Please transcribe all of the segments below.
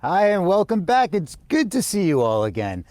Hi, and welcome back. It's good to see you all again.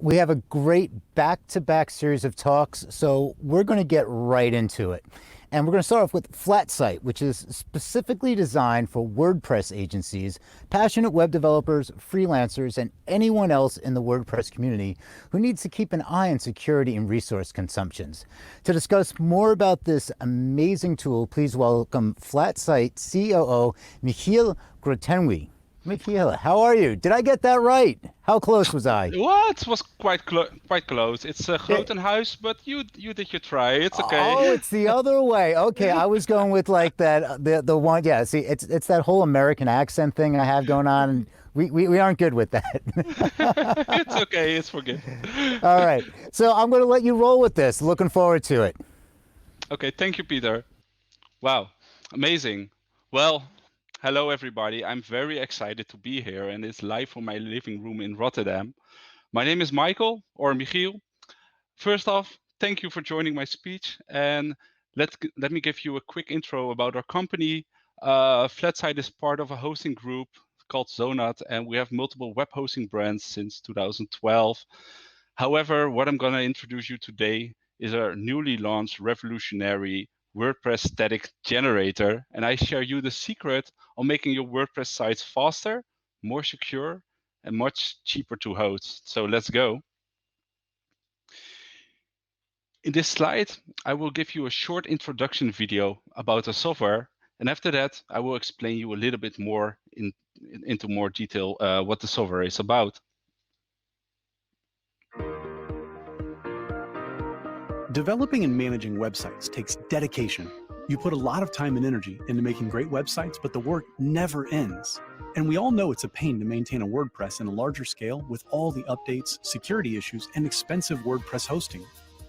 We have a great back-to-back series of talks, so we're going to get right into it. And we're going to start off with FLATsite, which is specifically designed for WordPress agencies, passionate web developers, freelancers, and anyone else in the WordPress community who needs to keep an eye on security and resource consumptions. To discuss more about this amazing tool, please welcome FLATsite COO Michiel Grotenwy. Michaela, how are you? Did I get that right? How close was I? What was quite close. It's Yeah. Grotenhuis, but you did your try. It's okay. Oh, it's the other way. Okay, I was going with like that the one. Yeah, see, it's that whole American accent thing I have going on, and we aren't good with that. It's okay. It's forgiven. All right, so I'm going to let you roll with this. Looking forward to it. Okay, thank you, Peter. Wow, amazing. Well, hello everybody. I'm very excited to be here, and it's live from my living room in Rotterdam. My name is Michael or Michiel. First off, thank you for joining my speech, and let me give you a quick intro about our company. FLATsite is part of a hosting group called Zonat, and we have multiple web hosting brands since 2012. However, what I'm going to introduce you today is our newly launched revolutionary WordPress static generator, and I share you the secret on making your WordPress sites faster, more secure, and much cheaper to host. So let's go. In this slide, I will give you a short introduction video about the software, and after that, I will explain you a little bit more into more detail what the software is about. Developing and managing websites takes dedication. You put a lot of time and energy into making great websites, but the work never ends. And we all know it's a pain to maintain a WordPress in a larger scale with all the updates, security issues, and expensive WordPress hosting.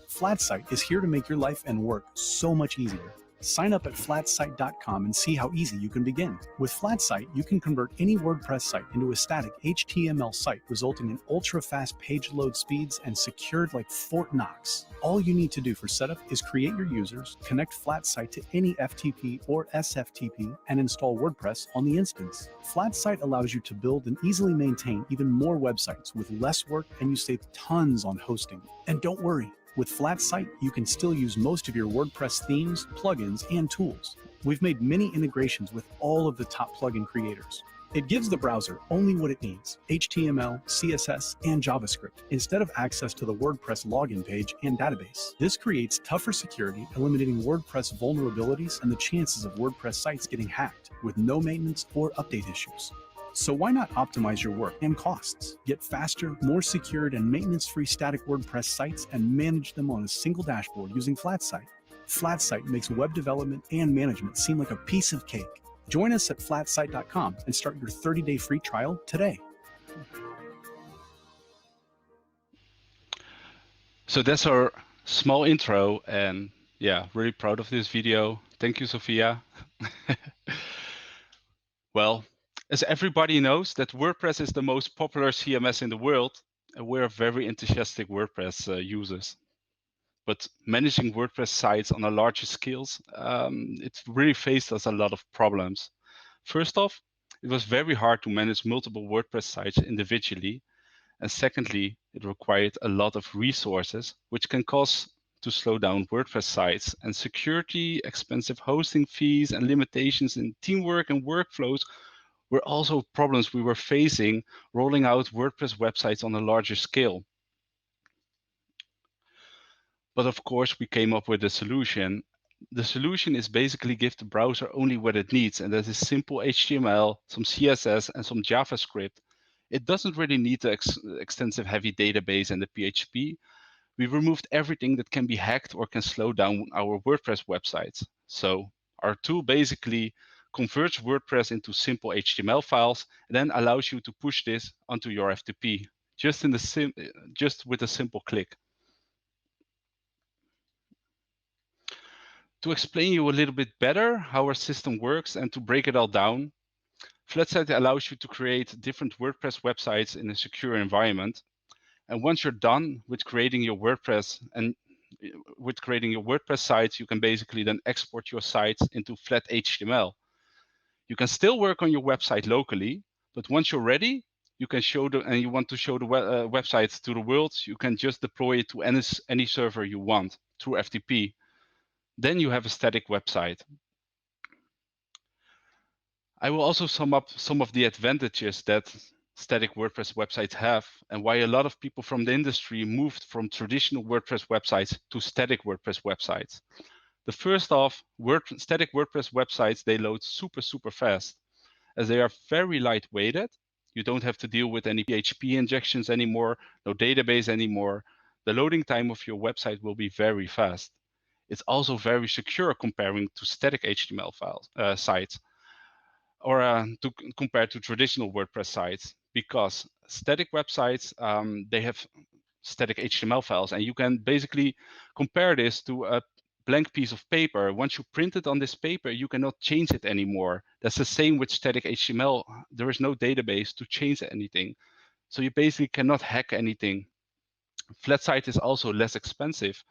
FLATsite is here to make your life and work so much easier. Sign up at FLATsite.com and see how easy you can begin. With FLATsite, you can convert any WordPress site into a static HTML site, resulting in ultra-fast page load speeds and secured like Fort Knox. All you need to do for setup is create your users, connect FLATsite to any FTP or SFTP, and install WordPress on the instance. FLATsite allows you to build and easily maintain even more websites with less work, and you save tons on hosting. And don't worry, with FLATsite, you can still use most of your WordPress themes, plugins, and tools. We've made many integrations with all of the top plugin creators. It gives the browser only what it needs: HTML, CSS, and JavaScript, instead of access to the WordPress login page and database. This creates tougher security, eliminating WordPress vulnerabilities and the chances of WordPress sites getting hacked, with no maintenance or update issues. So why not optimize your work and costs? Get faster, more secured, and maintenance-free static WordPress sites and manage them on a single dashboard using FLATsite. FLATsite makes web development and management seem like a piece of cake. Join us at FLATsite.com and start your 30-day free trial today. So that's our small intro, and yeah, really proud of this video. Thank you, Sophia. Well, as everybody knows, that WordPress is the most popular CMS in the world, and we're very enthusiastic WordPress users. But managing WordPress sites on a larger scales, it really faced us a lot of problems. First off, it was very hard to manage multiple WordPress sites individually. And secondly, it required a lot of resources, which can cause to slow down WordPress sites. And security, expensive hosting fees, and limitations in teamwork and workflows were also problems we were facing rolling out WordPress websites on a larger scale. But of course, we came up with a solution. The solution is basically give the browser only what it needs, and that is simple HTML, some CSS, and some JavaScript. It doesn't really need the extensive heavy database and the PHP. We removed everything that can be hacked or can slow down our WordPress websites. So our tool basically converts WordPress into simple HTML files and then allows you to push this onto your FTP just with a simple click. To explain you a little bit better how our system works and to break it all down, FLATsite allows you to create different WordPress websites in a secure environment. And once you're done with creating your WordPress sites, you can basically then export your sites into flat HTML. You can still work on your website locally, But once you're ready, you can show and you want to show the website to the world, you can just deploy it to any server you want through FTP. Then you have a static website. I will also sum up some of the advantages that static WordPress websites have and why a lot of people from the industry moved from traditional WordPress websites to static WordPress websites. The first off, static WordPress websites, they load super fast. As they are very lightweighted, you don't have to deal with any PHP injections anymore, no database anymore. The loading time of your website will be very fast. It's also very secure comparing to static HTML sites, or compared to traditional WordPress sites, because static websites, they have static HTML files, and you can basically compare this to a blank piece of paper. Once you print it on this paper, you cannot change it anymore. That's the same with static HTML. There is no database to change anything. So you basically cannot hack anything. FLATsite is also less expensive,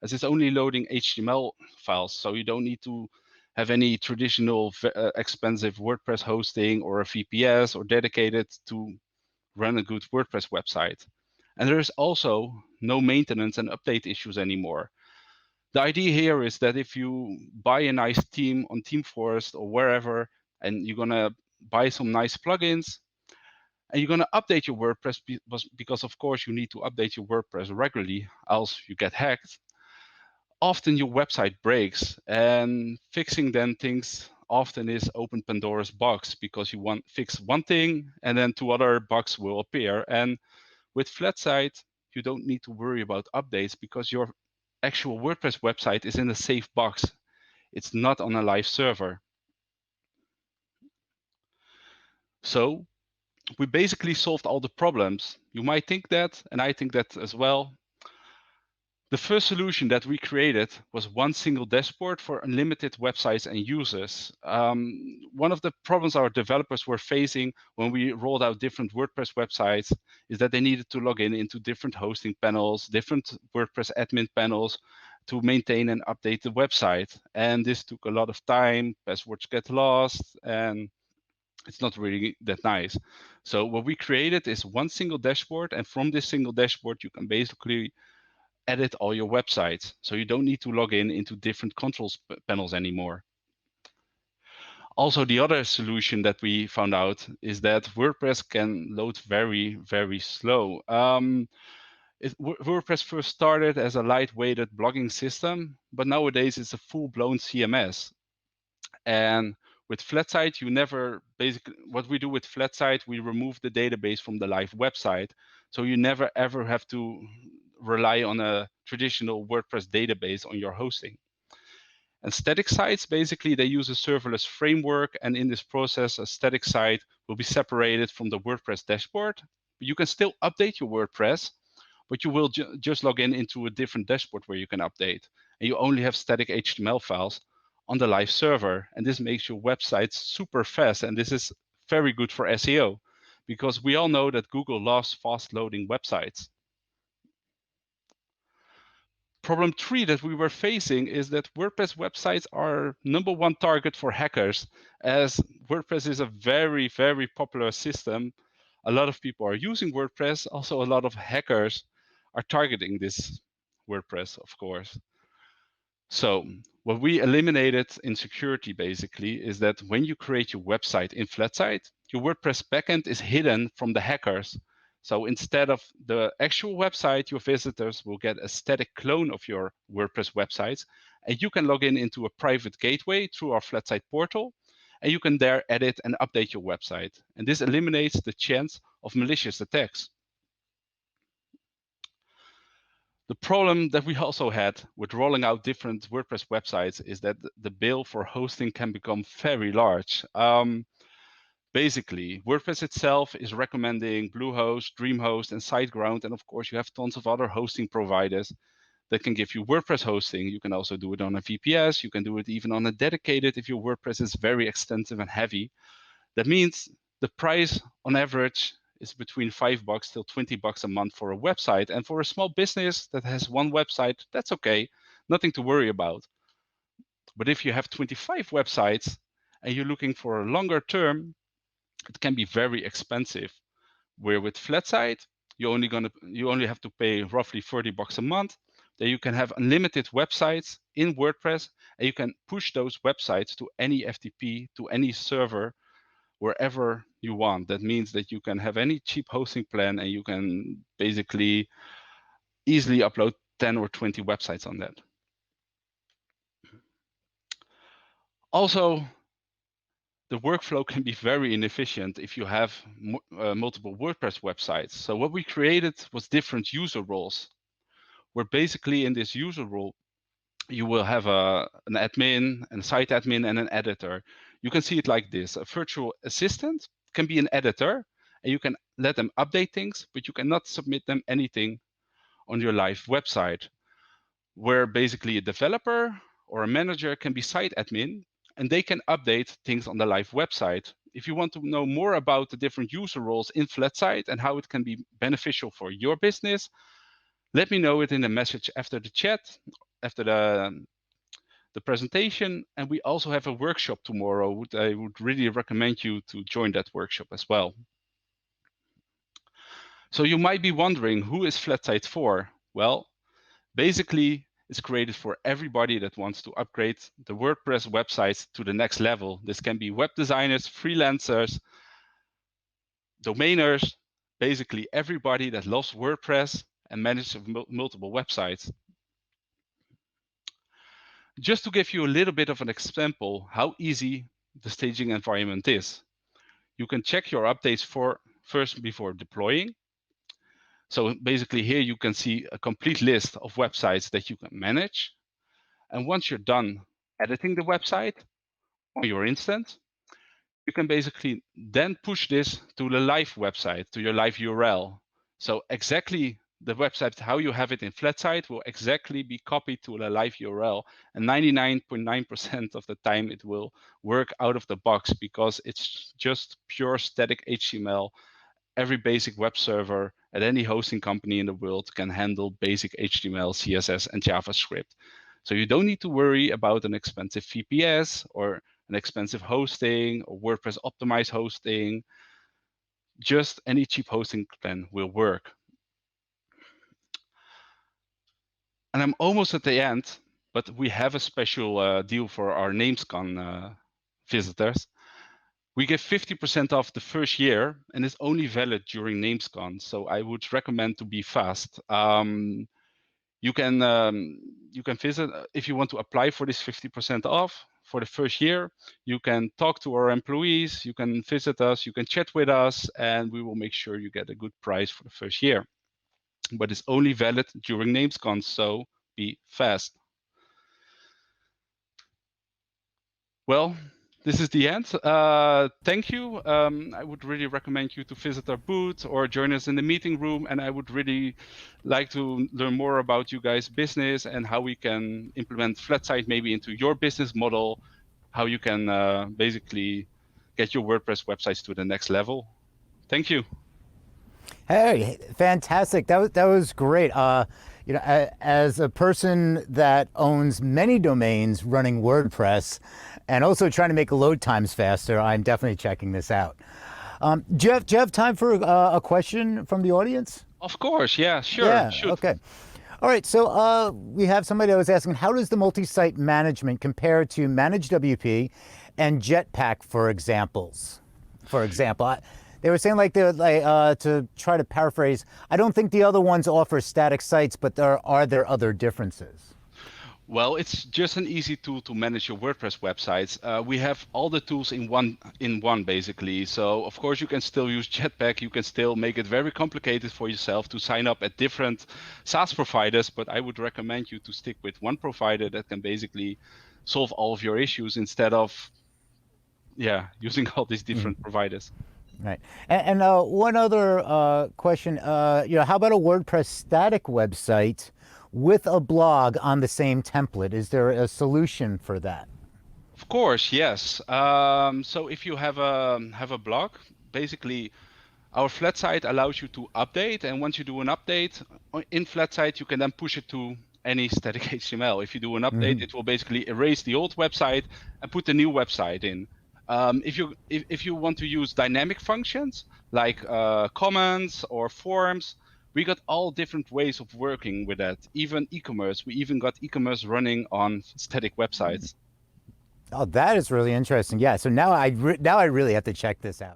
as it's only loading HTML files. So you don't need to have any traditional expensive WordPress hosting or a VPS or dedicated to run a good WordPress website. And there is also no maintenance and update issues anymore. The idea here is that if you buy a nice theme on ThemeForest or wherever, and you're gonna buy some nice plugins, and you're gonna update your WordPress because of course you need to update your WordPress regularly, else you get hacked. Often your website breaks, and fixing then things often is open Pandora's box, because you fix one thing and then 2 other bugs will appear. And with FLATsite, you don't need to worry about updates because your actual WordPress website is in a safe box. It's not on a live server. So we basically solved all the problems. You might think that, and I think that as well. The first solution that we created was one single dashboard for unlimited websites and users. One of the problems our developers were facing when we rolled out different WordPress websites is that they needed to log in into different hosting panels, different WordPress admin panels to maintain and update the website. And this took a lot of time, passwords get lost, and it's not really that nice. So what we created is one single dashboard, and from this single dashboard, you can basically edit all your websites. So you don't need to log in into different controls panels anymore. Also, the other solution that we found out is that WordPress can load very slow. WordPress first started as a lightweighted blogging system, but nowadays it's a full-blown CMS. And with FLATsite, what we do with FLATsite, we remove the database from the live website. So you never ever have to rely on a traditional WordPress database on your hosting. And static sites, basically, they use a serverless framework. And in this process, a static site will be separated from the WordPress dashboard. You can still update your WordPress, but you will just log in into a different dashboard where you can update. And you only have static HTML files on the live server. And this makes your website super fast. And this is very good for SEO, because we all know that Google loves fast loading websites. Problem 3 that we were facing is that WordPress websites are #1 target for hackers, as WordPress is a very popular system. A lot of people are using WordPress. Also, a lot of hackers are targeting this WordPress, of course. So what we eliminated in security basically is that when you create your website in FLATsite, your WordPress backend is hidden from the hackers. So instead of the actual website, your visitors will get a static clone of your WordPress websites, and you can log in into a private gateway through our FLATsite portal, and you can there edit and update your website. And this eliminates the chance of malicious attacks. The problem that we also had with rolling out different WordPress websites is that the bill for hosting can become very large. Basically, WordPress itself is recommending Bluehost, DreamHost, and SiteGround. And of course, you have tons of other hosting providers that can give you WordPress hosting. You can also do it on a VPS. You can do it even on a dedicated if your WordPress is very extensive and heavy. That means the price on average is between $5 till $20 a month for a website. And for a small business that has one website, that's okay, nothing to worry about. But if you have 25 websites and you're looking for a longer term, it can be very expensive. Where with FLATsite, you only have to pay roughly $30 a month. Then you can have unlimited websites in WordPress, and you can push those websites to any FTP, to any server, wherever you want. That means that you can have any cheap hosting plan, and you can basically easily upload 10 or 20 websites on that. Also, the workflow can be very inefficient if you have multiple WordPress websites. So what we created was different user roles, where basically in this user role, you will have an admin, a site admin, and an editor. You can see it like this. A virtual assistant can be an editor, and you can let them update things, but you cannot submit them anything on your live website. Where basically a developer or a manager can be site admin, and they can update things on the live website. If you want to know more about the different user roles in FLATsite and how it can be beneficial for your business, let me know it in a message after the chat, after the presentation. And we also have a workshop tomorrow. I would really recommend you to join that workshop as well. So you might be wondering, who is FLATsite for? Well, basically, it's created for everybody that wants to upgrade the WordPress websites to the next level. This can be web designers, freelancers, domainers, basically everybody that loves WordPress and manages multiple websites. Just to give you a little bit of an example how easy the staging environment is. You can check your updates first before deploying. So basically here you can see a complete list of websites that you can manage. And once you're done editing the website on your instance, you can basically then push this to the live website, to your live URL. So exactly the website, how you have it in FLATsite, will exactly be copied to the live URL. And 99.9% of the time it will work out of the box because it's just pure static HTML. Every basic web server at any hosting company in the world can handle basic HTML, CSS, and JavaScript. So you don't need to worry about an expensive VPS or an expensive hosting or WordPress optimized hosting. Just any cheap hosting plan will work. And I'm almost at the end, but we have a special deal for our Namescon visitors. We give 50% off the first year, and it's only valid during Namescon. So I would recommend to be fast. You can visit if you want to apply for this 50% off for the first year. You can talk to our employees, you can visit us, you can chat with us, and we will make sure you get a good price for the first year. But it's only valid during Namescon, so be fast. Well, this is the end. Thank you. I would really recommend you to visit our booth or join us in the meeting room. And I would really like to learn more about you guys' business and how we can implement FLATsite maybe into your business model, how you can basically get your WordPress websites to the next level. Thank you. Hey, fantastic. That was great. You know, as a person that owns many domains running WordPress and also trying to make load times faster, I'm definitely checking this out. Do you have time for a question from the audience? Of course, yeah, sure. Yeah, Shoot. okay. All right, so we have somebody that was asking, how does the multi-site management compare to Managed WP and Jetpack, for example? They were saying, like, to try to paraphrase, I don't think the other ones offer static sites, but are there other differences? Well, it's just an easy tool to manage your WordPress websites. We have all the tools in one basically. So of course you can still use Jetpack. You can still make it very complicated for yourself to sign up at different SaaS providers. But I would recommend you to stick with one provider that can basically solve all of your issues instead of, using all these different providers. Right. And one other question, how about a WordPress static website with a blog on the same template? Is there a solution for that? Of course, yes. So if you have a blog, basically our FLATsite allows you to update. And once you do an update in FLATsite, you can then push it to any static HTML. If you do an update, it will basically erase the old website and put the new website in. If you want to use dynamic functions like comments or forms, we got all different ways of working with that. Even e-commerce, we even got e-commerce running on static websites. Oh, that is really interesting. Yeah. So now I really have to check this out.